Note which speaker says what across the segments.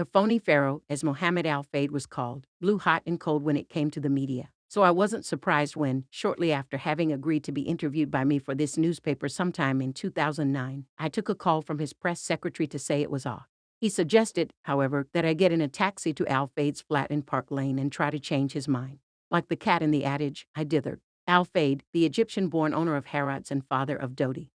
Speaker 1: The phony pharaoh, as Mohamed Al Fayed was called, blew hot and cold when it came to the media. So I wasn't surprised when, shortly after having agreed to be interviewed by me for this newspaper sometime in 2009, I took a call from his press secretary to say it was off. He suggested, however, that I get in a taxi to Al Fayed's flat in Park Lane and try to change his mind. Like the cat in the adage, I dithered. Al Fayed, the Egyptian-born owner of Harrods and father of Dodi,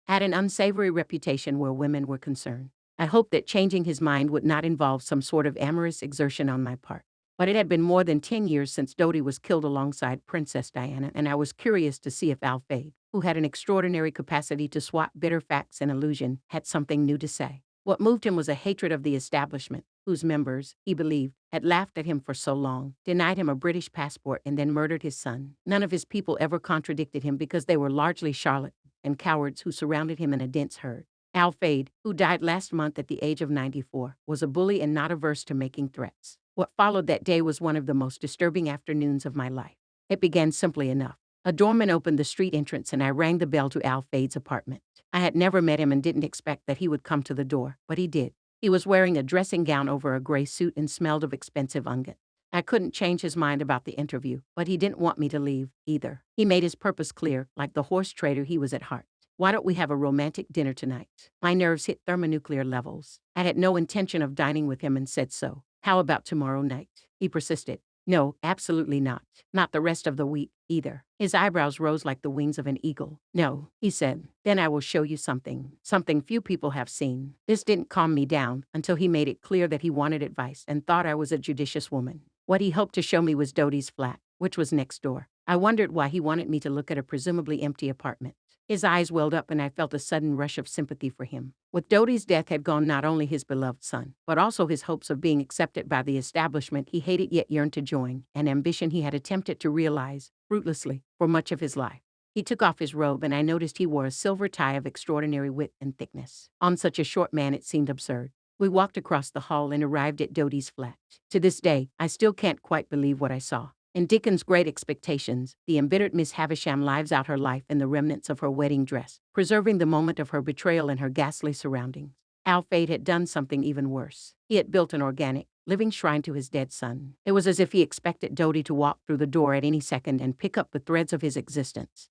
Speaker 1: had an unsavory reputation where women were concerned. I hoped that changing his mind would not involve some sort of amorous exertion on my part. But it had been more than 10 years since Dodi was killed alongside Princess Diana, and I was curious to see if Al Fayed, who had an extraordinary capacity to swap bitter facts and illusion, had something new to say. What moved him was a hatred of the establishment, whose members, he believed, had laughed at him for so long, denied him a British passport, and then murdered his son. None of his people ever contradicted him because they were largely charlatans and cowards who surrounded him in a dense herd. Al Fayed, who died last month at the age of 94, was a bully and not averse to making threats. What followed that day was one of the most disturbing afternoons of my life. It began simply enough. A doorman opened the street entrance and I rang the bell to Al Fayed's apartment. I had never met him and didn't expect that he would come to the door, but he did. He was wearing a dressing gown over a gray suit and smelled of expensive unguent. I couldn't change his mind about the interview, but he didn't want me to leave, either. He made his purpose clear, like the horse trader he was at heart. Why don't we have a romantic dinner tonight? My nerves hit thermonuclear levels. I had no intention of dining with him and said so. How about tomorrow night? He persisted. No, absolutely not. Not the rest of the week, either. His eyebrows rose like the wings of an eagle. No, he said. Then I will show you something. Something few people have seen. This didn't calm me down until he made it clear that he wanted advice and thought I was a judicious woman. What he hoped to show me was Dodi's flat, which was next door. I wondered why he wanted me to look at a presumably empty apartment. His eyes welled up and I felt a sudden rush of sympathy for him. With Dodi's death had gone not only his beloved son, but also his hopes of being accepted by the establishment he hated yet yearned to join, an ambition he had attempted to realize, fruitlessly, for much of his life. He took off his robe and I noticed he wore a silver tie of extraordinary width and thickness. On such a short man it seemed absurd. We walked across the hall and arrived at Dodi's flat. To this day, I still can't quite believe what I saw. In Dickens' Great Expectations, the embittered Miss Havisham lives out her life in the remnants of her wedding dress, preserving the moment of her betrayal in her ghastly surroundings. Al Fayed had done something even worse. He had built an organic, living shrine to his dead son. It was as if he expected Dodi to walk through the door at any second and pick up the threads of his existence.